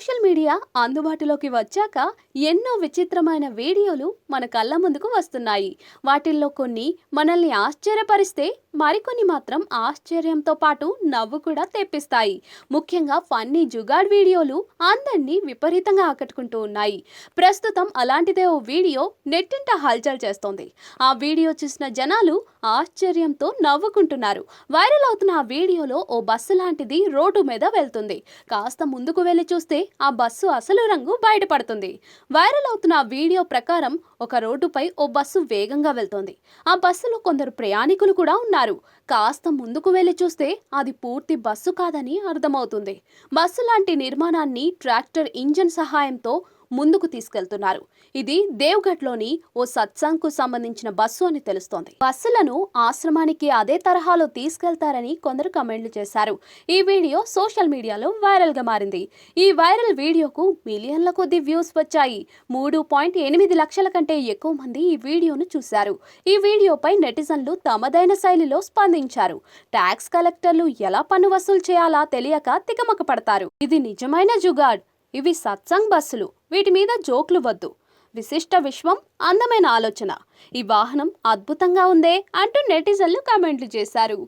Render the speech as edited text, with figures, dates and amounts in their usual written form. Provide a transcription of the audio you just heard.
Social media అందుబాటులోకి వచ్చాక ఎన్నో విచిత్రమైన వీడియోలు మన కళ్ళ ముందుకు వస్తున్నాయి. వాటిల్లో కొన్ని మనల్ని ఆశ్చర్యపరిస్తే, మరికొన్ని మాత్రం ఆశ్చర్యంతో పాటు నవ్వు కూడా తెప్పిస్తాయి. ముఖ్యంగా ఫన్నీ జుగాడ్ వీడియోలు అందరినీ విపరీతంగా ఆకట్టుకుంటూ ఉన్నాయి. ప్రస్తుతం అలాంటిదే ఓ వీడియో నెట్టింట హల్చల్ చేస్తోంది. ఆ వీడియో చూసిన జనాలు ఆశ్చర్యంతో నవ్వుకుంటున్నారు. వైరల్ అవుతున్న ఆ వీడియోలో ఓ బస్సు లాంటిది రోడ్డు మీద వెళ్తుంది. కాస్త ముందుకు వెళ్లి చూస్తే ఆ బస్సు అసలు రంగు బయటపడుతుంది. వైరల్ అవుతున్న ఆ వీడియో ప్రకారం ఒక రోడ్డుపై ఓ బస్సు వేగంగా వెళ్తోంది. ఆ బస్సులో కొందరు ప్రయాణికులు కూడా ఉన్నారు. కాస్త ముందుకు వెళ్లి చూస్తే అది పూర్తి బస్సు కాదని అర్థమవుతుంది. బస్సు లాంటి నిర్మాణాన్ని ట్రాక్టర్ ఇంజన్ సహాయంతో ముందుకు తీసుకెళ్తున్నారు. ఇది దేవ్గఢ్లోని ఓ సత్సంగ్కు సంబంధించిన బస్సు అని తెలుస్తోంది. బస్సులను ఆశ్రమానికి అదే తరహాలో తీసుకెళ్తారని కొందరు కమెంట్లు చేశారు. ఈ వీడియో సోషల్ మీడియాలో వైరల్ గా మారింది. ఈ వైరల్ వీడియోకు మిలియన్ల కొద్ది వ్యూస్ వచ్చాయి. 3.8 లక్షల కంటే ఎక్కువ మంది ఈ వీడియోను చూశారు. ఈ వీడియోపై నెటిజన్లు తమదైన శైలిలో స్పందించారు. ట్యాక్స్ కలెక్టర్లు ఎలా పన్ను వసూలు చేయాలా తెలియక తికమక పడతారు. ఇది నిజమైన జుగాడ్. ఇవి సత్సంగ్ బస్సులు. వీటి మీద జోక్లు వద్దు. విశిష్ట విశ్వం, అందమైన ఆలోచన. ఈ వాహనం అద్భుతంగా ఉందే అంటూ నెటిజన్లు కామెంట్లు చేశారు.